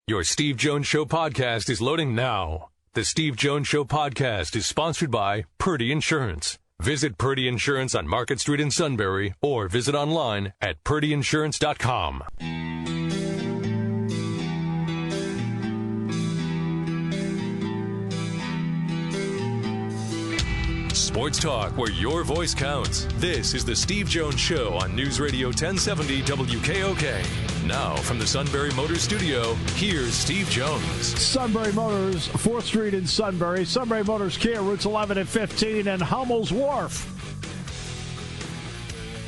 Your Steve Jones Show podcast is loading now. The Steve Jones Show podcast is sponsored by Purdy Insurance. Visit Purdy Insurance on Market Street in Sunbury or visit online at purdyinsurance.com. Sports talk where your voice counts. This is the Steve Jones Show on Newsradio 1070 WKOK. Now from the Sunbury Motors Studio, here's Steve Jones. Sunbury Motors, 4th Street in Sunbury. Sunbury Motors Kia, routes 11 and 15, and Hummel's Wharf.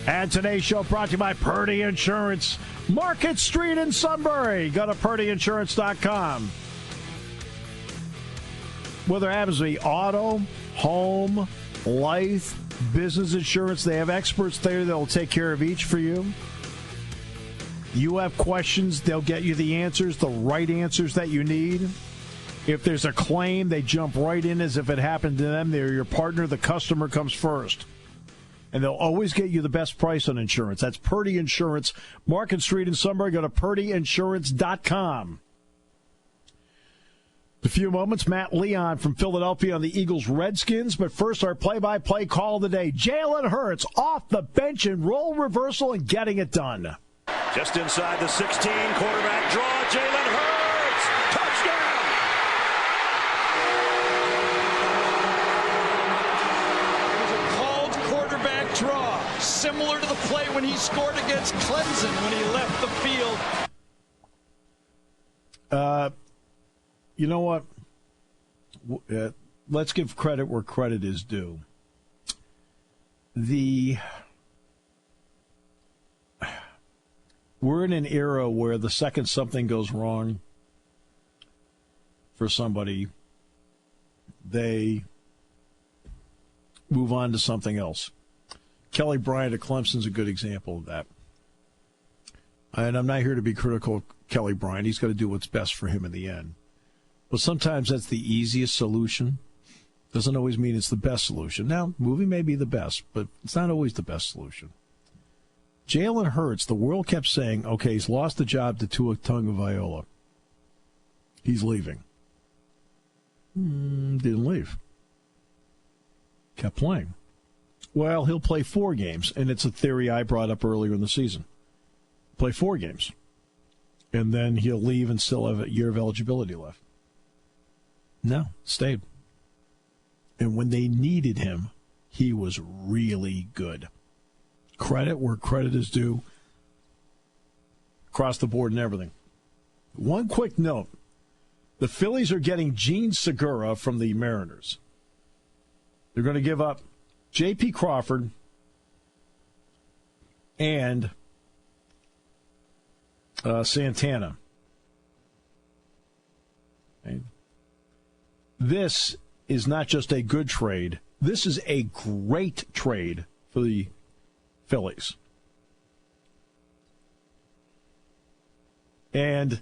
And today's show brought to you by Purdy Insurance, Market Street in Sunbury. Go to purdyinsurance.com. Whether it happens to be auto, home, life, business insurance, they have experts there that will take care of each for you. You have questions, they'll get you the answers, the right answers that you need. If there's a claim, they jump right in as if it happened to them. They're your partner. The customer comes first. And they'll always get you the best price on insurance. That's Purdy Insurance, Market Street in Sunbury. Go to purdyinsurance.com. In a few moments, Matt Leon from Philadelphia on the Eagles-Redskins. But first, our play-by-play call of the day. Jalen Hurts off the bench in role reversal and getting it done. Just inside the 16, quarterback draw, Jalen Hurts, touchdown! It was a called quarterback draw, similar to the play when he scored against Clemson when he left the field. You know what? Let's give credit where credit is due. We're in an era where the second something goes wrong for somebody, they move on to something else. Kelly Bryant at Clemson's a good example of that. And I'm not here to be critical of Kelly Bryant. He's got to do what's best for him in the end. But sometimes that's the easiest solution. Doesn't always mean it's the best solution. Now, moving may be the best, but it's not always the best solution. Jalen Hurts, the world kept saying, okay, he's lost the job to Tua Tagovailoa. He's leaving. Didn't leave. Kept playing. Well, he'll play 4 games, and it's a theory I brought up earlier in the season. Play 4 games. And then he'll leave and still have a year of eligibility left. No, stayed. And when they needed him, he was really good. Credit where credit is due. Across the board and everything. One quick note. The Phillies are getting Gene Segura from the Mariners. They're going to give up J.P. Crawford and Santana. Okay. This is not just a good trade. This is a great trade for the Phillies. And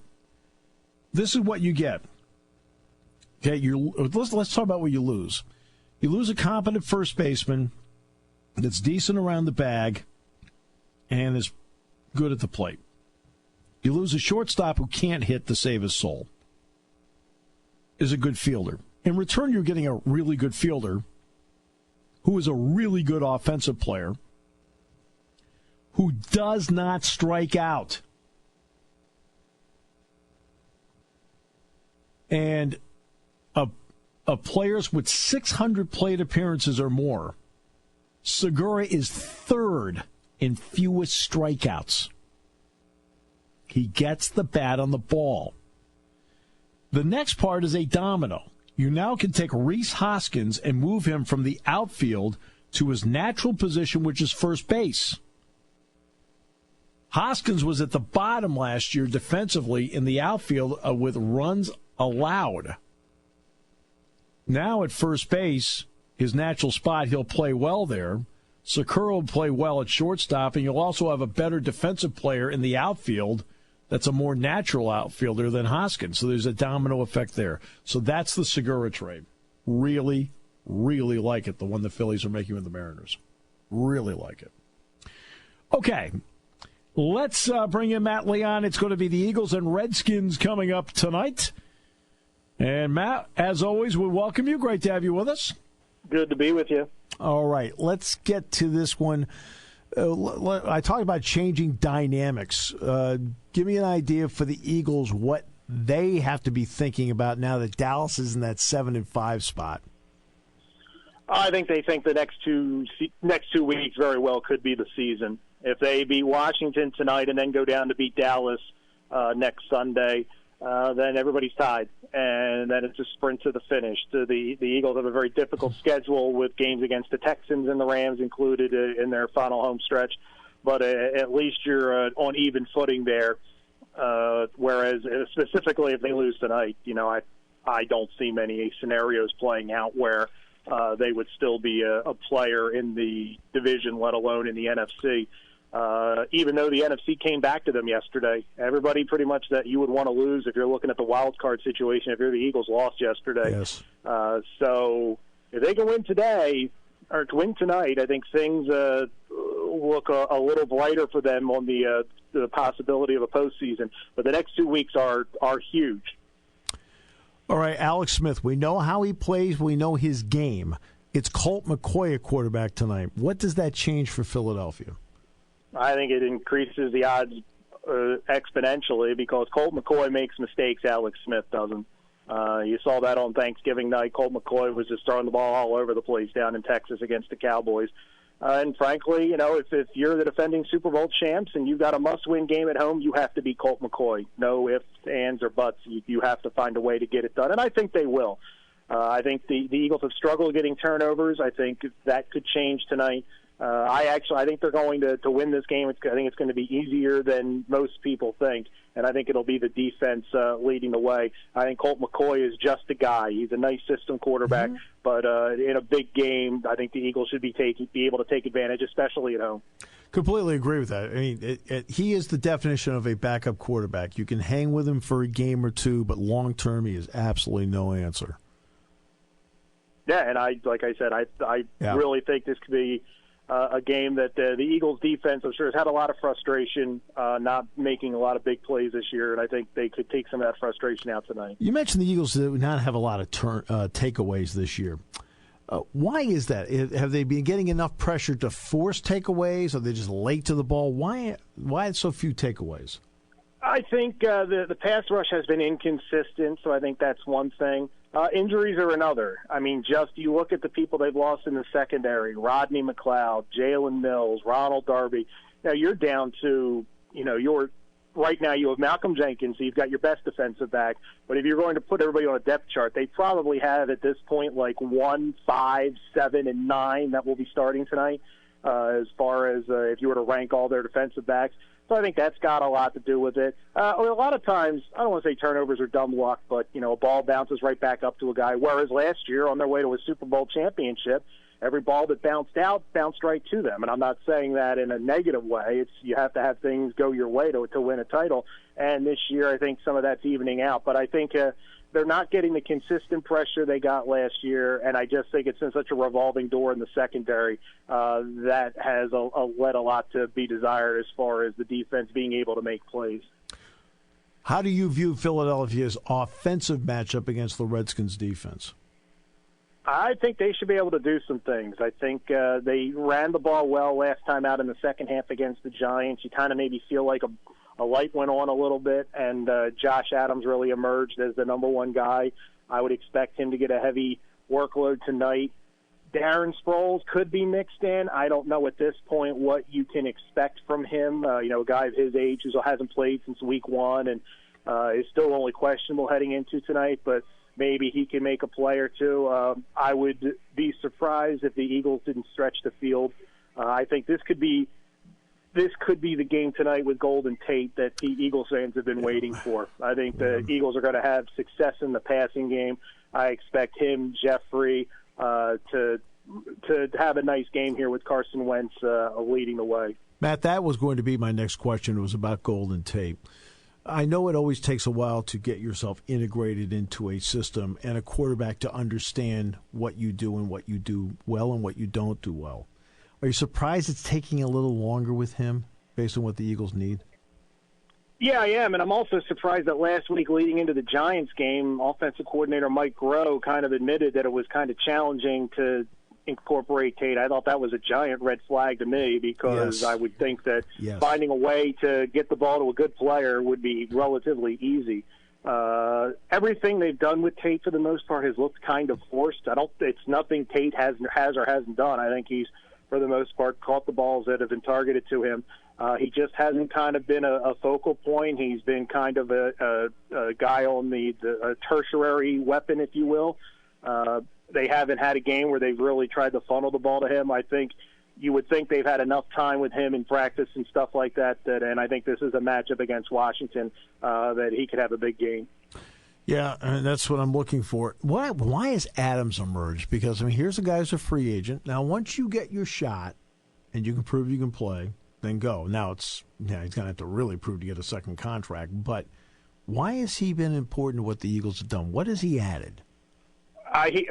this is what you get. Okay, let's talk about what you lose. You lose a competent first baseman that's decent around the bag and is good at the plate. You lose a shortstop who can't hit to save his soul. Is a good fielder. In return, you're getting a really good fielder who is a really good offensive player who does not strike out. And players with 600 plate appearances or more, Segura is 3rd in fewest strikeouts. He gets the bat on the ball. The next part is a domino. You now can take Rhys Hoskins and move him from the outfield to his natural position, which is first base. Hoskins was at the bottom last year defensively in the outfield with runs allowed. Now at first base, his natural spot, he'll play well there. Segura will play well at shortstop, and you'll also have a better defensive player in the outfield that's a more natural outfielder than Hoskins. So there's a domino effect there. So that's the Segura trade. Really, really like it, the one the Phillies are making with the Mariners. Really like it. Okay, Let's bring in Matt Leon. It's going to be the Eagles and Redskins coming up tonight. And, Matt, as always, we welcome you. Great to have you with us. Good to be with you. All right, let's get to this one. I talked about changing dynamics. Give me an idea for the Eagles what they have to be thinking about now that Dallas is in that 7-5 spot. I think they think the next two weeks very well could be the season. If they beat Washington tonight and then go down to beat Dallas next Sunday, then everybody's tied, and then it's a sprint to the finish. The Eagles have a very difficult schedule with games against the Texans and the Rams included in their final home stretch, but at least you're on even footing there. Whereas specifically if they lose tonight, I don't see many scenarios playing out where they would still be a player in the division, let alone in the NFC. Even though the NFC came back to them yesterday, everybody pretty much that you would want to lose if you're looking at the wild card situation, if you're the Eagles lost yesterday. Yes. So if they can win today or to win tonight, I think things look a little brighter for them on the possibility of a postseason. But the next 2 weeks are huge. All right, Alex Smith, we know how he plays. We know his game. It's Colt McCoy at quarterback tonight. What does that change for Philadelphia? I think it increases the odds exponentially because Colt McCoy makes mistakes Alex Smith doesn't. You saw that on Thanksgiving night. Colt McCoy was just throwing the ball all over the place down in Texas against the Cowboys. And frankly, if you're the defending Super Bowl champs and you've got a must-win game at home, you have to beat Colt McCoy. No ifs, ands, or buts. You have to find a way to get it done, and I think they will. I think the Eagles have struggled getting turnovers. I think that could change tonight. I think they're going to win this game. I think it's going to be easier than most people think, and I think it'll be the defense leading the way. I think Colt McCoy is just a guy. He's a nice system quarterback, but in a big game, I think the Eagles should be able to take advantage, especially at home. Completely agree with that. I mean, he is the definition of a backup quarterback. You can hang with him for a game or two, but long-term, he is absolutely no answer. Yeah, and like I said, I really think this could be a game that the Eagles' defense, I'm sure, has had a lot of frustration not making a lot of big plays this year, and I think they could take some of that frustration out tonight. You mentioned the Eagles do not have a lot of takeaways this year. Why is that? Have they been getting enough pressure to force takeaways? Are they just late to the ball? Why so few takeaways? I think the pass rush has been inconsistent, so I think that's one thing. Injuries are another. I mean, just you look at the people they've lost in the secondary, Rodney McLeod, Jalen Mills, Ronald Darby. Now you're down to, right now you have Malcolm Jenkins, so you've got your best defensive back. But if you're going to put everybody on a depth chart, they probably have at this point like 1, 5, 7, and 9 that will be starting tonight as far as if you were to rank all their defensive backs. So I think that's got a lot to do with it. A lot of times, I don't want to say turnovers are dumb luck, but, a ball bounces right back up to a guy. Whereas last year, on their way to a Super Bowl championship, every ball that bounced out bounced right to them. And I'm not saying that in a negative way. You have to have things go your way to win a title. And this year, I think some of that's evening out. But I think they're not getting the consistent pressure they got last year, and I just think it's in such a revolving door in the secondary that has led a lot to be desired as far as the defense being able to make plays. How do you view Philadelphia's offensive matchup against the Redskins' defense? I think they should be able to do some things. I think they ran the ball well last time out in the second half against the Giants. You kind of maybe feel like a light went on a little bit, and Josh Adams really emerged as the number one guy. I would expect him to get a heavy workload tonight. Darren Sproles could be mixed in. I don't know at this point what you can expect from him. A guy of his age who hasn't played since week 1 and is still only questionable heading into tonight, but maybe he can make a play or two. I would be surprised if the Eagles didn't stretch the field. I think this could be the game tonight with Golden Tate that the Eagles fans have been waiting for. I think the Eagles are going to have success in the passing game. I expect him, Jeffrey, to have a nice game here with Carson Wentz leading the way. Matt, that was going to be my next question. It was about Golden Tate. I know it always takes a while to get yourself integrated into a system and a quarterback to understand what you do and what you do well and what you don't do well. Are you surprised it's taking a little longer with him? based on what the Eagles need? Yeah, I am, and I'm also surprised that last week leading into the Giants game, offensive coordinator Mike Groh kind of admitted that it was kind of challenging to incorporate Tate. I thought that was a giant red flag to me because I would think that finding a way to get the ball to a good player would be relatively easy. Everything they've done with Tate for the most part has looked kind of forced. It's nothing Tate has or hasn't done. I think he's, for the most part, caught the balls that have been targeted to him. He just hasn't kind of been a focal point. He's been kind of a guy on the tertiary weapon, if you will. They haven't had a game where they've really tried to funnel the ball to him. I think you would think they've had enough time with him in practice and stuff like that, and I think this is a matchup against Washington that he could have a big game. Yeah, and that's what I'm looking for. Why has Adams emerged? Because, I mean, here's a guy who's a free agent. Now, once you get your shot and you can prove you can play, then go. Now, he's going to have to really prove to get a second contract. But why has he been important to what the Eagles have done? What has he added?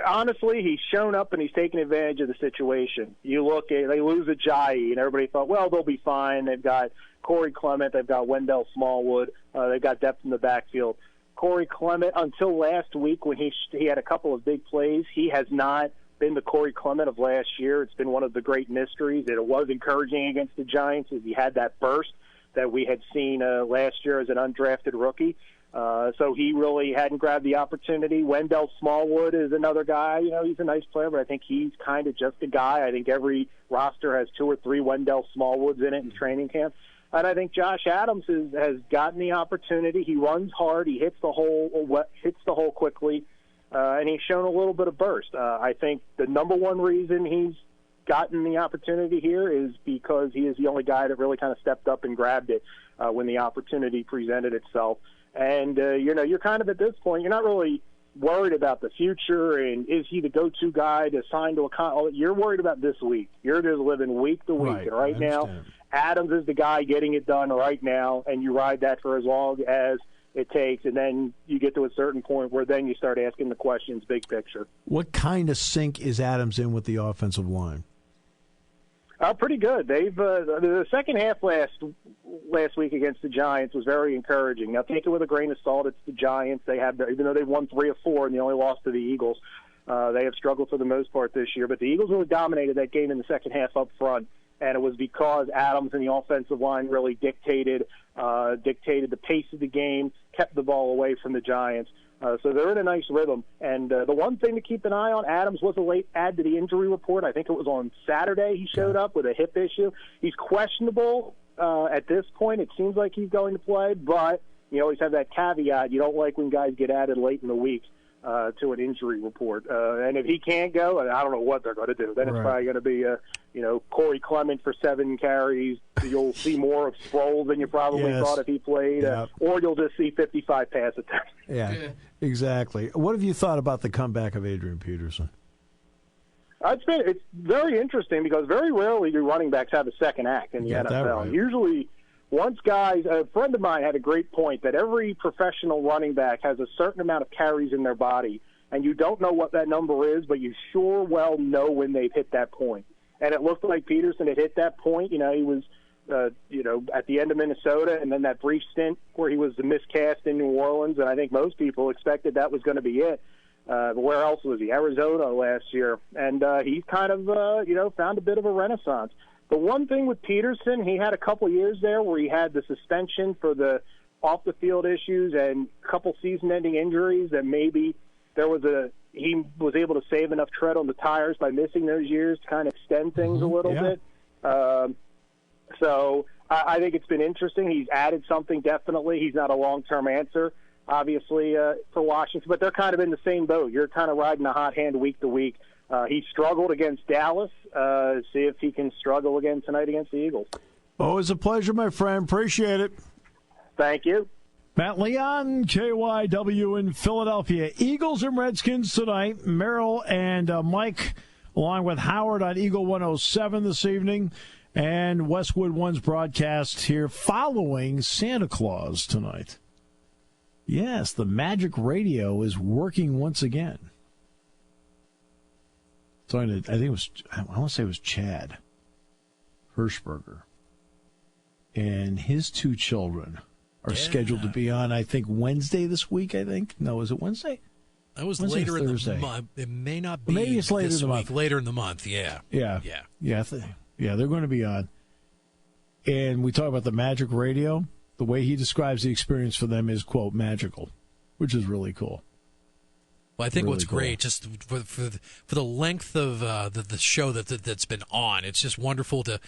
Honestly, he's shown up and he's taken advantage of the situation. You look at, they lose Ajayi, and everybody thought, well, they'll be fine. They've got Corey Clement. They've got Wendell Smallwood. They've got depth in the backfield. Corey Clement, until last week when he had a couple of big plays, he has not been the Corey Clement of last year. It's been one of the great mysteries. It was encouraging against the Giants as he had that burst that we had seen last year as an undrafted rookie. So he really hadn't grabbed the opportunity. Wendell Smallwood is another guy. You know, he's a nice player, but I think he's kind of just a guy. I think every roster has 2 or 3 Wendell Smallwoods in it in training camp. And I think Josh Adams has gotten the opportunity. He runs hard. He hits the hole quickly, and he's shown a little bit of burst. I think the number one reason he's gotten the opportunity here is because he is the only guy that really kind of stepped up and grabbed it when the opportunity presented itself. And, you're kind of at this point, you're not really worried about the future and is he the go-to guy to sign to a contract. You're worried about this week. You're just living week to week. Right, and right now, Adams is the guy getting it done right now, and you ride that for as long as it takes, and then you get to a certain point where then you start asking the questions, big picture. What kind of sync is Adams in with the offensive line? Pretty good. They've the second half last week against the Giants was very encouraging. Now, take it with a grain of salt. It's the Giants. They have, even though they've won 3 of 4 and they only lost to the Eagles, they have struggled for the most part this year. But the Eagles really dominated that game in the second half up front, and it was because Adams and the offensive line really dictated the pace of the game, kept the ball away from the Giants. So they're in a nice rhythm. And the one thing to keep an eye on, Adams was a late add to the injury report. I think it was on Saturday he showed up with a hip issue. He's questionable at this point. It seems like he's going to play, but you always have that caveat. You don't like when guys get added late in the week to an injury report. And if he can't go, I don't know what they're going to do. Then it's probably going to be Corey Clement for 7 carries. You'll see more of Sproles than you probably thought if he played, or you'll just see 55 pass attempts. Yeah, exactly. What have you thought about the comeback of Adrian Peterson? It's very interesting because very rarely do running backs have a second act in the NFL. Right. Usually, once guys, a friend of mine had a great point that every professional running back has a certain amount of carries in their body, and you don't know what that number is, but you sure well know when they've hit that point. And it looked like Peterson had hit that point. He was, at the end of Minnesota, and then that brief stint where he was the miscast in New Orleans, and I think most people expected that was going to be it. Where else was he? Arizona last year. And he's kind of, found a bit of a renaissance. The one thing with Peterson, he had a couple years there where he had the suspension for the off-the-field issues and a couple season-ending injuries that maybe he was able to save enough tread on the tires by missing those years to kind of extend things a little bit. So I think it's been interesting. He's added something, definitely. He's not a long-term answer, obviously, for Washington, but they're kind of in the same boat. You're kind of riding a hot hand week to week. He struggled against Dallas. See if he can struggle again tonight against the Eagles. Always a pleasure, my friend. Appreciate it. Thank you. Matt Leon, KYW in Philadelphia. Eagles and Redskins tonight. Merrill and Mike, along with Howard on Eagle 107 this evening. And Westwood One's broadcast here following Santa Claus tonight. Yes, the magic radio is working once again. So I think it was, I want to say it was Chad Hirschberger. and his 2 children are scheduled to be on, I think, Wednesday this week, I think. No, is it Wednesday? That was Wednesday later in Thursday. the month. It may not be Maybe it's later this in the week. month. Later in the month, yeah. Yeah, they're going to be on. And we talk about the Magic Radio. The way he describes the experience for them is, quote, magical, which is really cool. Well, I think really what's cool. great, just for the length of the show that's been on, it's just wonderful to,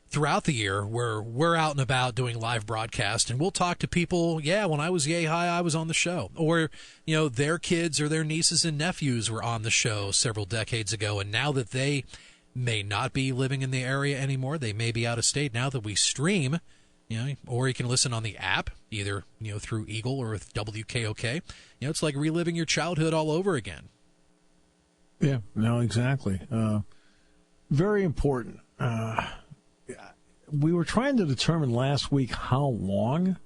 throughout the year, where we're out and about doing live broadcast, and we'll talk to people, when I was yay high, I was on the show. Or, their kids or their nieces and nephews were on the show several decades ago, and now that they may not be living in the area anymore, they may be out of state, now that we stream, or you can listen on the app, either, through Eagle or with WKOK. It's like reliving your childhood all over again. Yeah, no, exactly. Very important. We were trying to determine last week how long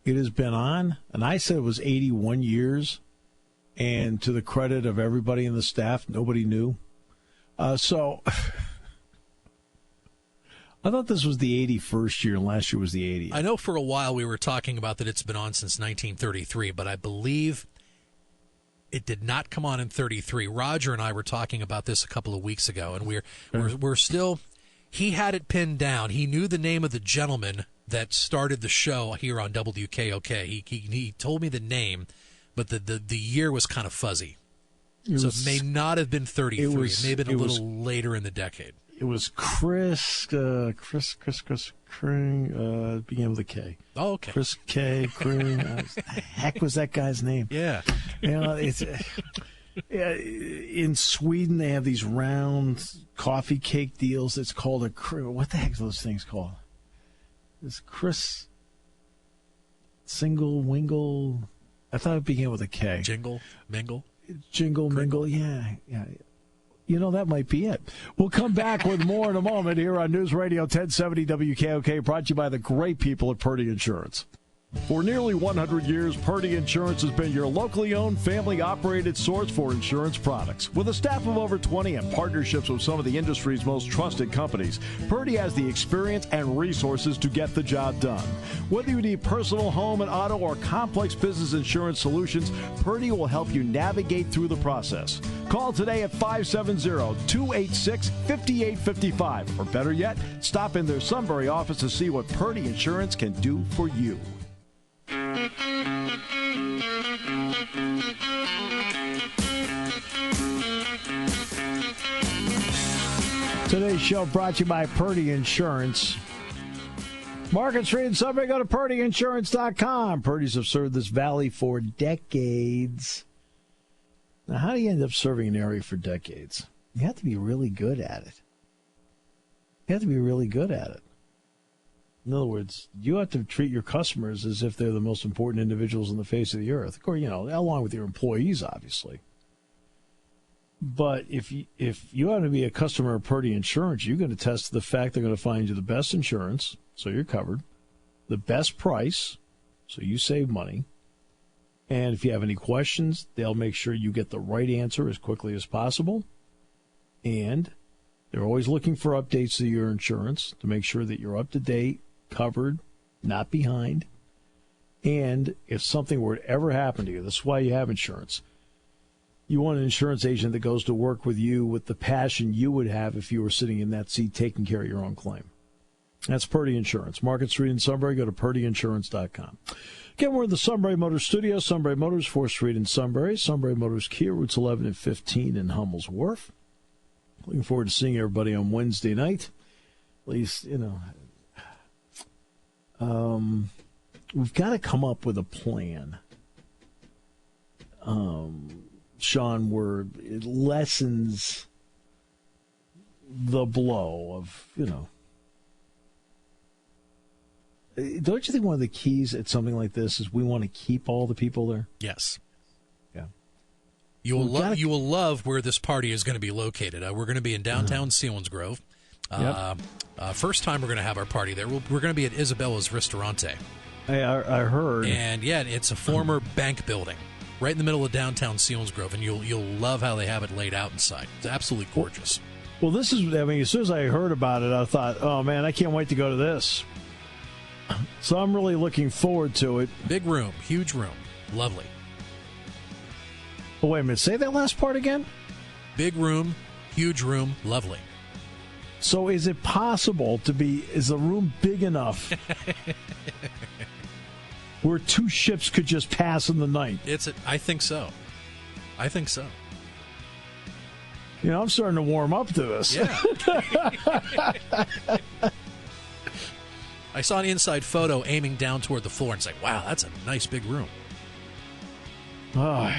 it has been on, and I said it was 81 years, and to the credit of everybody in the staff, nobody knew. So I thought this was the 81st year, and last year was the 80th. I know for a while we were talking about that it's been on since 1933, but I believe it did not come on in 33. Roger and I were talking about this a couple of weeks ago, and we're still... He had it pinned down. He knew the name of the gentleman that started the show here on WKOK. He told me the name, but the year was kind of fuzzy. So it may not have been 33. It may have been a little later in the decade. It was Chris Kring, began with a K. Oh, okay. Chris K. Kring. The heck was that guy's name? Yeah. It's in Sweden they have these round coffee cake deals. It's called what the heck are those things called? It's Chris Single Wingle. I thought it began with a K. Jingle Mingle. Yeah. That might be it. We'll come back with more in a moment here on News Radio 1070 WKOK, brought to you by the great people at Purdy Insurance. For nearly 100 years, Purdy Insurance has been your locally owned, family-operated source for insurance products. With a staff of over 20 and partnerships with some of the industry's most trusted companies, Purdy has the experience and resources to get the job done. Whether you need personal, home, and auto, or complex business insurance solutions, Purdy will help you navigate through the process. Call today at 570-286-5855. Or better yet, stop in their Sunbury office to see what Purdy Insurance can do for you. Today's show brought to you by Purdy Insurance. Market Street in Sunbury, go to PurdyInsurance.com. Purdy's have served this valley for decades. Now, how do you end up serving an area for decades? You have to be really good at it. In other words, you have to treat your customers as if they're the most important individuals on the face of the earth. Of course, along with your employees, obviously. But if you want to be a customer of Purdy Insurance, you're going to test the fact they're going to find you the best insurance, so you're covered, the best price, so you save money. And if you have any questions, they'll make sure you get the right answer as quickly as possible. And they're always looking for updates to your insurance to make sure that you're up to date, covered, not behind. And if something were to ever happen to you, that's why you have insurance. You want an insurance agent that goes to work with you with the passion you would have if you were sitting in that seat taking care of your own claim. That's Purdy Insurance. Market Street in Sunbury. Go to PurdyInsurance.com. Again, we're in the Sunbury Motors studio. Sunbury Motors, 4th Street in Sunbury. Sunbury Motors Kia, routes 11 and 15 in Hummel's Wharf. Looking forward to seeing everybody on Wednesday night. At least, we've got to come up with a plan, Sean, where it lessens the blow of, Don't you think one of the keys at something like this is we want to keep all the people there? Yes. Yeah. You will love where this party is going to be located. We're going to be in downtown Selinsgrove. First time we're going to have our party there. We're going to be at Isabella's Ristorante. I heard. And yeah, it's a former bank building right in the middle of downtown Selinsgrove, and you'll love how they have it laid out inside. It's absolutely gorgeous. Well, as soon as I heard about it, I thought, oh man, I can't wait to go to this. So I'm really looking forward to it. Big room, huge room, lovely. Oh, wait a minute. Say that last part again? Big room, huge room, lovely. So is it possible is the room big enough where two ships could just pass in the night? I think so. You know, I'm starting to warm up to this. Yeah. I saw an inside photo aiming down toward the floor and it's like, wow, that's a nice big room. Well,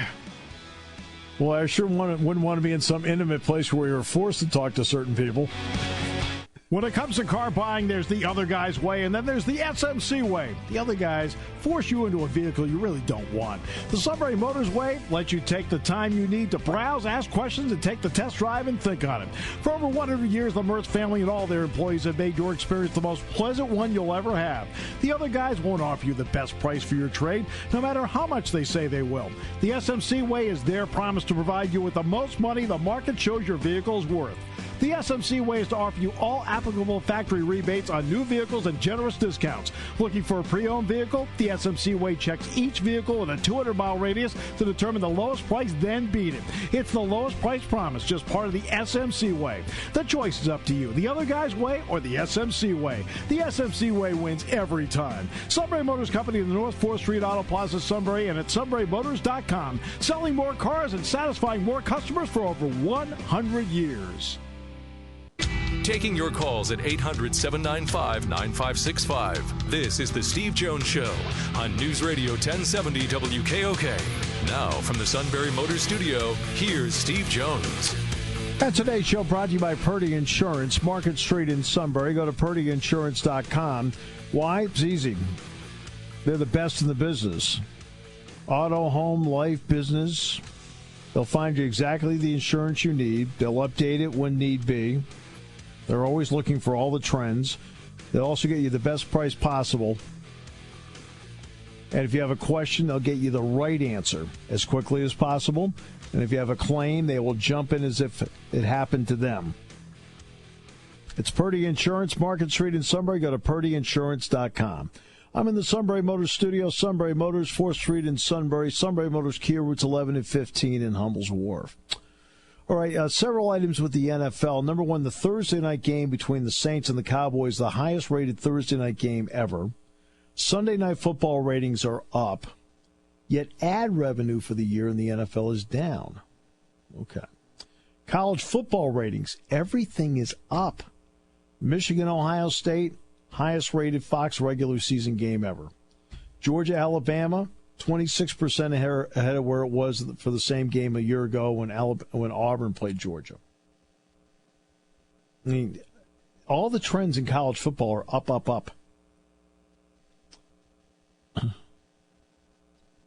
I sure wouldn't want to be in some intimate place where you're forced to talk to certain people. When it comes to car buying, there's the other guy's way, and then there's the SMC way. The other guys force you into a vehicle you really don't want. The Sunbury Motors way lets you take the time you need to browse, ask questions, and take the test drive and think on it. For over 100 years, the Mertz family and all their employees have made your experience the most pleasant one you'll ever have. The other guys won't offer you the best price for your trade, no matter how much they say they will. The SMC way is their promise to provide you with the most money the market shows your vehicle is worth. The SMC way is to offer you all applicable factory rebates on new vehicles and generous discounts. Looking for a pre-owned vehicle? The SMC way checks each vehicle with a 200-mile radius to determine the lowest price, then beat it. It's the lowest price promise, just part of the SMC way. The choice is up to you. The other guy's way or the SMC way. The SMC way wins every time. Sunbury Motors Company in the North 4th Street Auto Plaza, Sunbury, and at sunburymotors.com. Selling more cars and satisfying more customers for over 100 years. Taking your calls at 800-795-9565. This is the Steve Jones Show on Newsradio 1070 WKOK. Now, from the Sunbury Motors Studio, here's Steve Jones. And today's show brought to you by Purdy Insurance, Market Street in Sunbury. Go to purdyinsurance.com. Why? It's easy. They're the best in the business. Auto, home, life, business. They'll find you exactly the insurance you need. They'll update it when need be. They're always looking for all the trends. They'll also get you the best price possible. And if you have a question, they'll get you the right answer as quickly as possible. And if you have a claim, they will jump in as if it happened to them. It's Purdy Insurance, Market Street in Sunbury. Go to purdyinsurance.com. I'm in the Sunbury Motors studio. Sunbury Motors, 4th Street in Sunbury. Sunbury Motors, Kia routes 11 and 15 in Hummel's Wharf. All right, several items with the NFL. Number one, the Thursday night game between the Saints and the Cowboys, the highest-rated Thursday night game ever. Sunday night football ratings are up, yet ad revenue for the year in the NFL is down. Okay. College football ratings, everything is up. Michigan, Ohio State, highest-rated Fox regular season game ever. Georgia, Alabama, 26% ahead of where it was for the same game a year ago when Auburn played Georgia. I mean, all the trends in college football are up, up, up.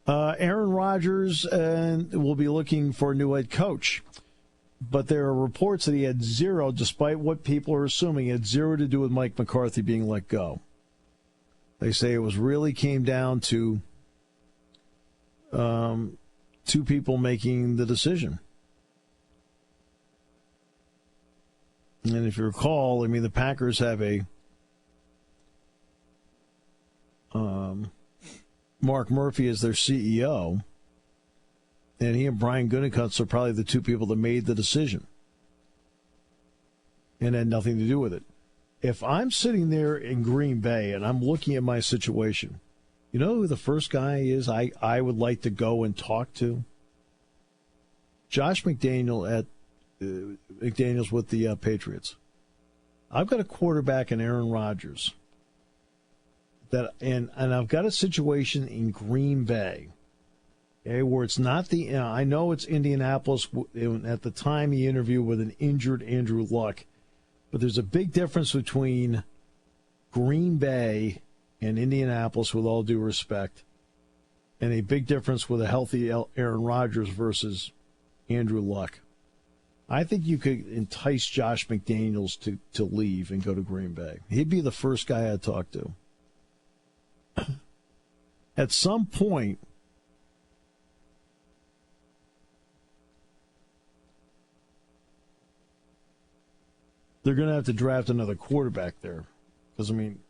Aaron Rodgers will be looking for a new head coach, but there are reports that he had zero, despite what people are assuming, he had zero to do with Mike McCarthy being let go. They say it really came down to two people making the decision. And if you recall, I mean, the Packers have a Mark Murphy as their CEO, and he and Brian Gutekunst are probably the two people that made the decision and had nothing to do with it. If I'm sitting there in Green Bay and I'm looking at my situation, you know who the first guy is I would like to go and talk to? Josh McDaniels with the Patriots. I've got a quarterback in Aaron Rodgers. And I've got a situation in Green Bay, okay, where it's not I know it's Indianapolis at the time he interviewed with an injured Andrew Luck, but there's a big difference between Green Bay and Indianapolis, with all due respect, and a big difference with a healthy Aaron Rodgers versus Andrew Luck. I think you could entice Josh McDaniels to leave and go to Green Bay. He'd be the first guy I'd talk to. At some point, they're going to have to draft another quarterback there. Because, I mean,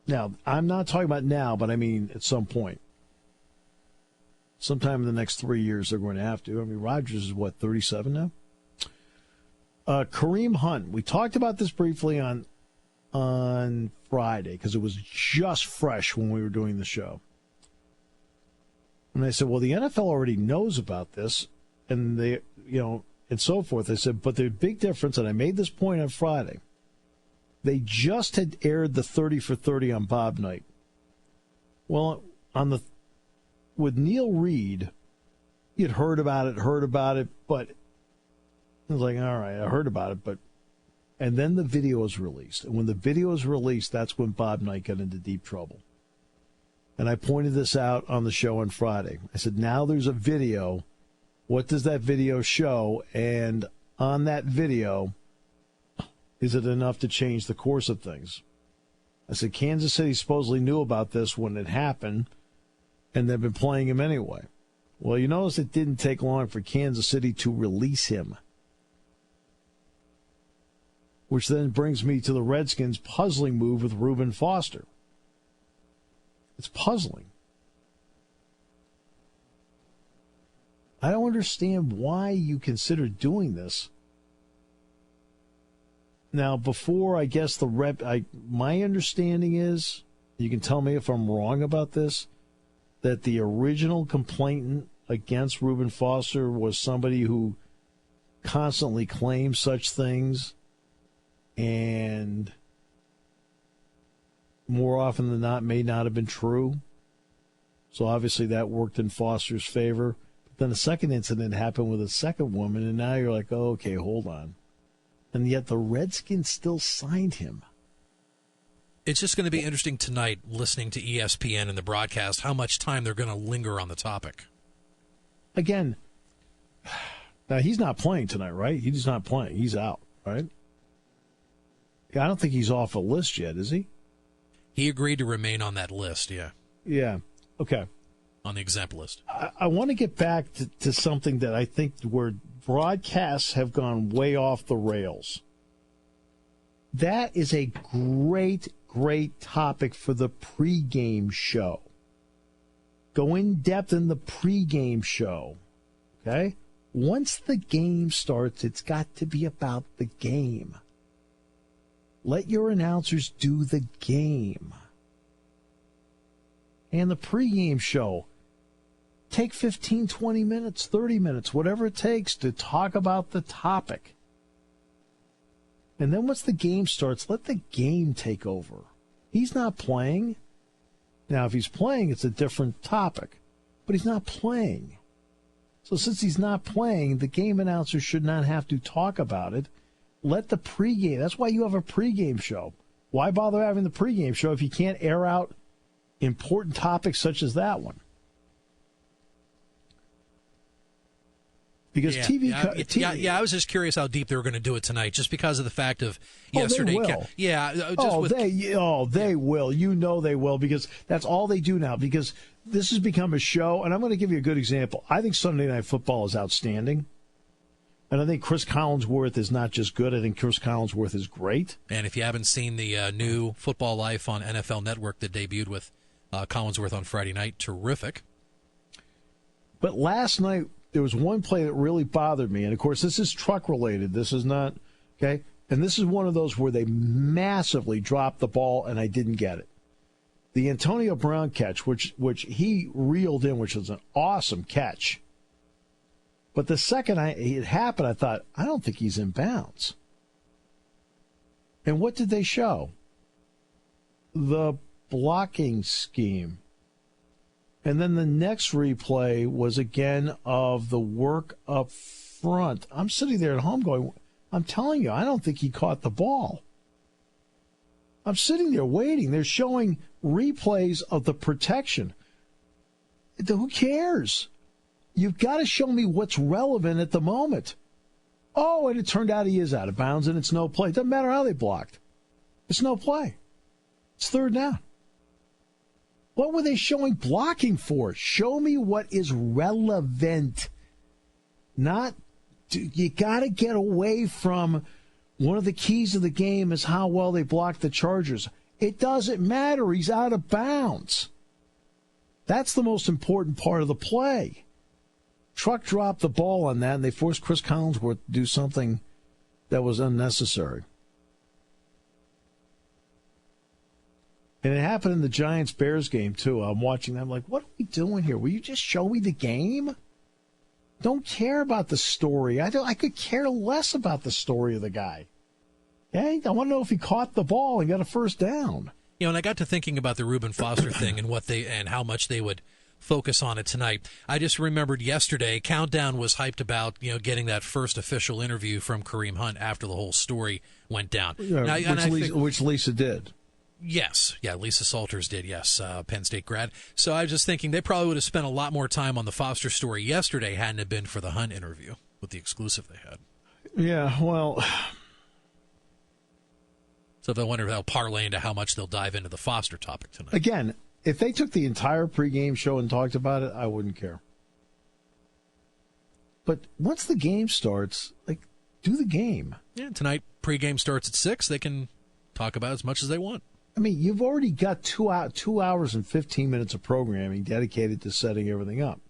Now, I'm not talking about now, but I mean at some point. Sometime in the next 3 years, they're going to have to. I mean, Rodgers is, 37 now? Kareem Hunt. We talked about this briefly on Friday because it was just fresh when we were doing the show. And I said, well, the NFL already knows about this, and they, and so forth. I said, but the big difference, and I made this point on Friday, they just had aired the 30 for 30 on Bob Knight. Well, with Neil Reed, you'd heard about it, but I was like, all right, I heard about it, and then the video was released. And when the video was released, that's when Bob Knight got into deep trouble. And I pointed this out on the show on Friday. I said, now there's a video. What does that video show? And on that video, is it enough to change the course of things? I said, Kansas City supposedly knew about this when it happened, and they've been playing him anyway. Well, you notice it didn't take long for Kansas City to release him. Which then brings me to the Redskins' puzzling move with Reuben Foster. It's puzzling. I don't understand why you consider doing this. Now, before I guess my understanding is, you can tell me if I'm wrong about this, that the original complainant against Reuben Foster was somebody who constantly claimed such things, and more often than not may not have been true. So obviously that worked in Foster's favor. But then a second incident happened with a second woman, and now you're like, oh, okay, hold on. And yet the Redskins still signed him. It's just going to be interesting tonight, listening to ESPN and the broadcast, how much time they're going to linger on the topic. Again, now he's not playing tonight, right? He's not playing. He's out, right? I don't think he's off a list yet, is he? He agreed to remain on that list, yeah. Yeah, okay. On the exempt list. I want to get back to something that I think where broadcasts have gone way off the rails. That is a great topic for the pregame show. Go in depth in the pregame show, okay? Once the game starts, it's got to be about the game. Let your announcers do the game. And the pregame show, take 15, 20 minutes, 30 minutes, whatever it takes to talk about the topic. And then once the game starts, let the game take over. He's not playing. Now, if he's playing, it's a different topic. But he's not playing. So since he's not playing, the game announcer should not have to talk about it. Let the pregame, that's why you have a pregame show. Why bother having the pregame show if you can't air out important topics such as that one? Because TV, I was just curious how deep they were going to do it tonight, just because of the fact of yesterday. They will. They will. You know they will, because that's all they do now. Because this has become a show, and I'm going to give you a good example. I think Sunday Night Football is outstanding, and I think Chris Collinsworth is not just good. I think Chris Collinsworth is great. And if you haven't seen the new Football Life on NFL Network that debuted with Collinsworth on Friday night, terrific. But last night, there was one play that really bothered me. And, of course, this is truck-related. This is not, okay? And this is one of those where they massively dropped the ball, and I didn't get it. The Antonio Brown catch, which he reeled in, which was an awesome catch. But the second it happened, I thought, I don't think he's in bounds. And what did they show? The blocking scheme. And then the next replay was again of the work up front. I'm sitting there at home going, I'm telling you, I don't think he caught the ball. I'm sitting there waiting. They're showing replays of the protection. Who cares? You've got to show me what's relevant at the moment. Oh, and it turned out he is out of bounds and it's no play. It doesn't matter how they blocked. It's no play. It's third down. What were they showing blocking for? Show me what is relevant. You got to get away from one of the keys of the game is how well they blocked the Chargers. It doesn't matter. He's out of bounds. That's the most important part of the play. Truck dropped the ball on that, and they forced Chris Collinsworth to do something that was unnecessary. And it happened in the Giants-Bears game, too. I'm watching that. I'm like, what are we doing here? Will you just show me the game? Don't care about the story. I could care less about the story of the guy. Okay? I want to know if he caught the ball and got a first down. You know, and I got to thinking about the Reuben Foster thing and how much they would focus on it tonight. I just remembered yesterday, Countdown was hyped about, getting that first official interview from Kareem Hunt after the whole story went down. Yeah, which Lisa did. Yes. Yeah, Lisa Salters did, yes, Penn State grad. So I was just thinking they probably would have spent a lot more time on the Foster story yesterday hadn't it been for the Hunt interview with the exclusive they had. Yeah, well... So I wonder if they'll parlay into how much they'll dive into the Foster topic tonight. Again, if they took the entire pregame show and talked about it, I wouldn't care. But once the game starts, do the game. Yeah, tonight pregame starts at 6. They can talk about it as much as they want. I mean, you've already got 2 hours and 15 minutes of programming dedicated to setting everything up.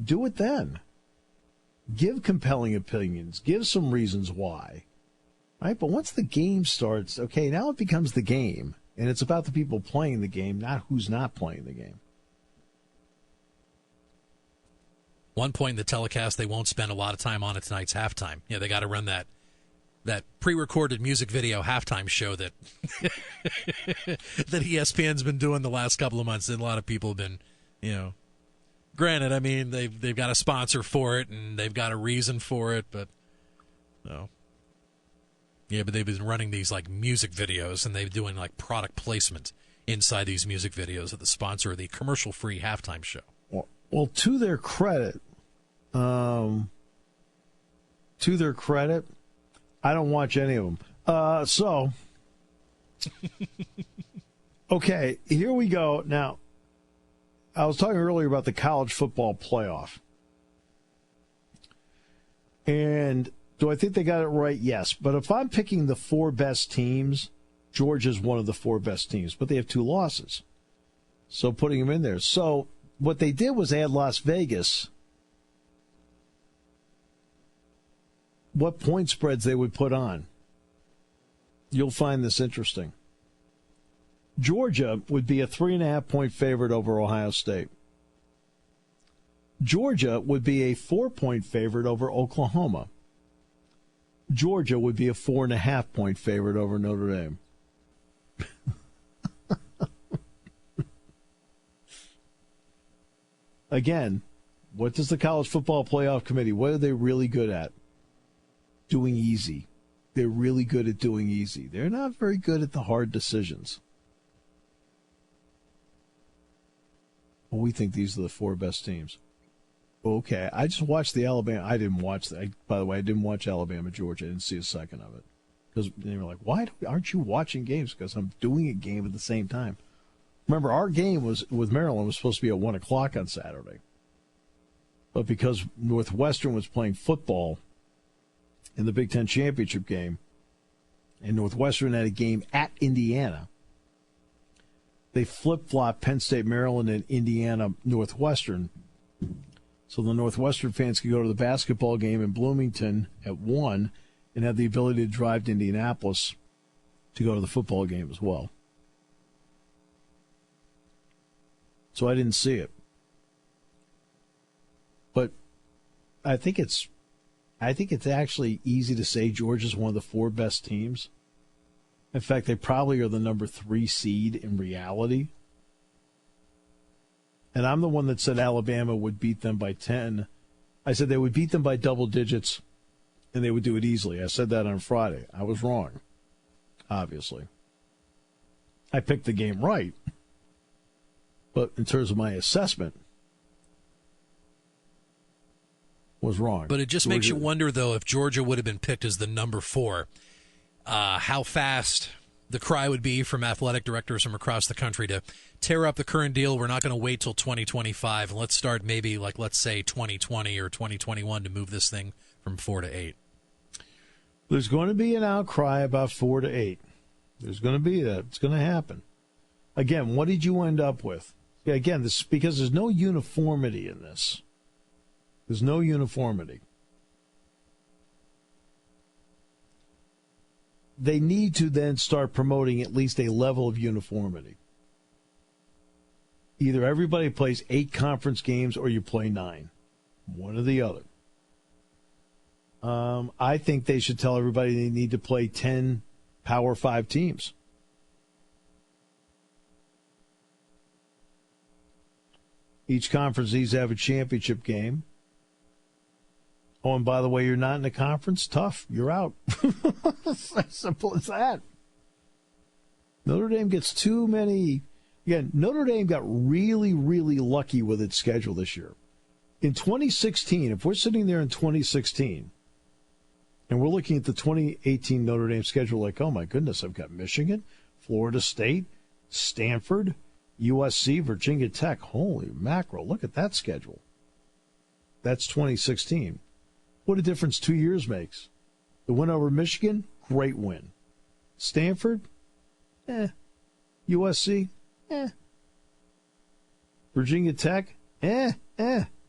Do it then. Give compelling opinions. Give some reasons why. Right? But once the game starts, okay, now it becomes the game. And it's about the people playing the game, not who's not playing the game. One point in the telecast, they won't spend a lot of time on it tonight's halftime. Yeah, they got to run that pre-recorded music video halftime show that that ESPN's been doing the last couple of months. And a lot of people have been, granted, I mean, they've got a sponsor for it and they've got a reason for it, but no. Yeah, but they've been running these music videos and they're doing product placement inside these music videos of the sponsor of the commercial-free halftime show. Well, to their credit, I don't watch any of them. Okay, here we go. Now, I was talking earlier about the college football playoff. And do I think they got it right? Yes. But if I'm picking the 4 best teams, Georgia's one of the 4 best teams. But they have 2 losses. So putting them in there. So what they did was add Las Vegas. What point spreads they would put on. You'll find this interesting. Georgia would be a 3.5-point favorite over Ohio State. Georgia would be a 4-point favorite over Oklahoma. Georgia would be a 4.5-point favorite over Notre Dame. Again, what does the College Football Playoff Committee, what are they really good at? Doing easy. They're really good at doing easy. They're not very good at the hard decisions. Well, we think these are the 4 best teams. Okay, I just watched the Alabama. I didn't watch that. By the way, I didn't watch Alabama, Georgia. I didn't see a second of it. Because they were like, why aren't you watching games? Because I'm doing a game at the same time. Remember, our game was with Maryland was supposed to be at 1 o'clock on Saturday. But because Northwestern was playing football in the Big Ten championship game, and Northwestern had a game at Indiana, they flip-flopped Penn State, Maryland, and Indiana, Northwestern. So the Northwestern fans could go to the basketball game in Bloomington at 1 and have the ability to drive to Indianapolis to go to the football game as well. So I didn't see it. But I think it's actually easy to say Georgia's one of the 4 best teams. In fact, they probably are the number 3 seed in reality. And I'm the one that said Alabama would beat them by 10. I said they would beat them by double digits, and they would do it easily. I said that on Friday. I was wrong, obviously. I picked the game right. But in terms of my assessment, was wrong. But it just makes you wonder, though, if Georgia would have been picked as the number 4, how fast the cry would be from athletic directors from across the country to tear up the current deal. We're not going to wait till 2025, and let's start maybe, let's say 2020 or 2021 to move this thing from 4 to 8. There's going to be an outcry about 4 to 8. There's going to be that. It's going to happen. Again, what did you end up with? Again, this because there's no uniformity in this. There's no uniformity. They need to then start promoting at least a level of uniformity. Either everybody plays 8 conference games or you play 9. One or the other. I think they should tell everybody they need to play 10 Power 5 teams. Each conference needs to have a championship game. Oh, and by the way, you're not in the conference? Tough. You're out. It's as simple as that. Notre Dame gets too many. Again, Notre Dame got really, really lucky with its schedule this year. In 2016, if we're sitting there in 2016, and we're looking at the 2018 Notre Dame schedule like, oh my goodness, I've got Michigan, Florida State, Stanford, USC, Virginia Tech. Holy mackerel, look at that schedule. That's 2016. What a difference 2 years makes. The win over Michigan, great win. Stanford, USC, Virginia Tech,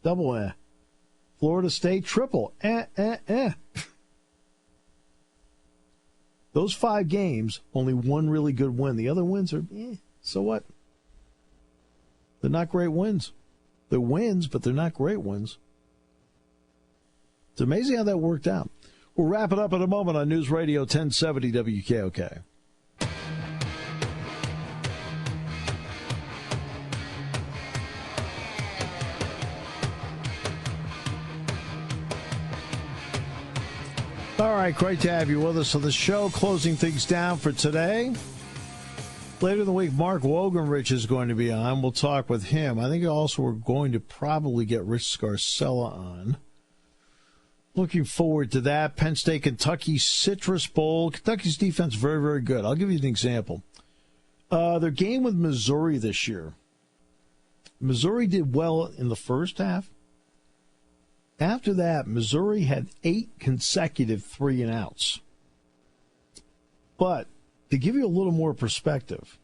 double Florida State, triple, Those 5 games, only one really good win. The other wins are, so what? They're not great wins. They're wins, but they're not great wins. It's amazing how that worked out. We'll wrap it up in a moment on News Radio 1070 WKOK. All right, great to have you with us on the show. Closing things down for today. Later in the week, Mark Wogenrich is going to be on. We'll talk with him. I think also we're going to probably get Rich Scarcella on. Looking forward to that. Penn State, Kentucky, Citrus Bowl. Kentucky's defense very, very good. I'll give you an example. Their game with Missouri this year. Missouri did well in the first half. After that, Missouri had 8 consecutive 3-and-outs. But to give you a little more perspective,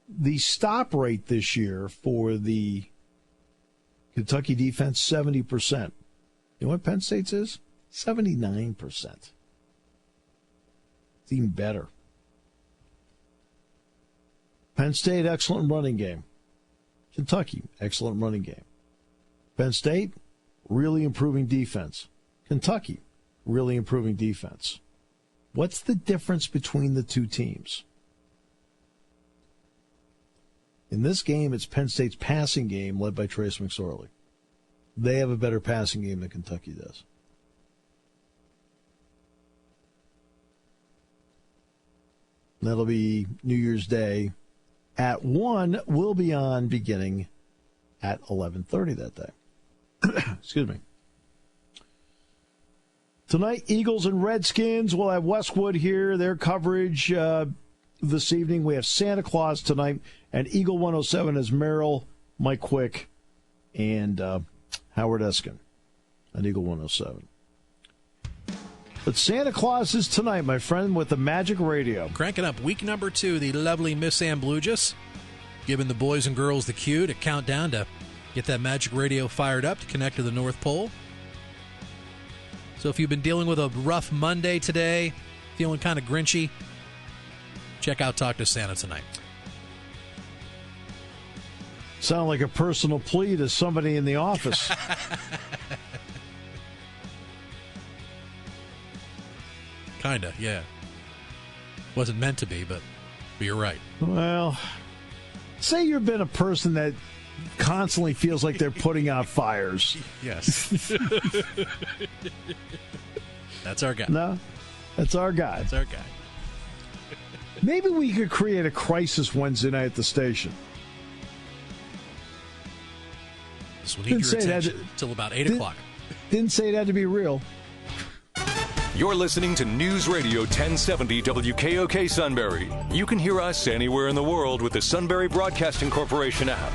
the stop rate this year for the Kentucky defense, 70%. You know what Penn State's is? 79%. It's even better. Penn State, excellent running game. Kentucky, excellent running game. Penn State, really improving defense. Kentucky, really improving defense. What's the difference between the two teams? In this game, it's Penn State's passing game led by Trace McSorley. They have a better passing game than Kentucky does. That'll be New Year's Day at 1. We'll be on beginning at 11:30 that day. Excuse me. Tonight, Eagles and Redskins. We'll have Westwood here, their coverage this evening. We have Santa Claus tonight, and Eagle 107 is Merrill, Mike Quick, and Howard Eskin on Eagle 107. But Santa Claus is tonight, my friend, with the Magic Radio. Cranking up week number 2, the lovely Miss Ann Blugis, giving the boys and girls the cue to count down to get that Magic Radio fired up to connect to the North Pole. So if you've been dealing with a rough Monday today, feeling kind of grinchy, check out Talk to Santa tonight. Sound like a personal plea to somebody in the office. Kinda, yeah. Wasn't meant to be, but you're right. Well, say you've been a person that constantly feels like they're putting out fires. Yes. That's our guy. No, that's our guy. That's our guy. Maybe we could create a crisis Wednesday night at the station. This will need your attention until about 8 o'clock. Didn't say it had to be real. You're listening to News Radio 1070 WKOK Sunbury. You can hear us anywhere in the world with the Sunbury Broadcasting Corporation app.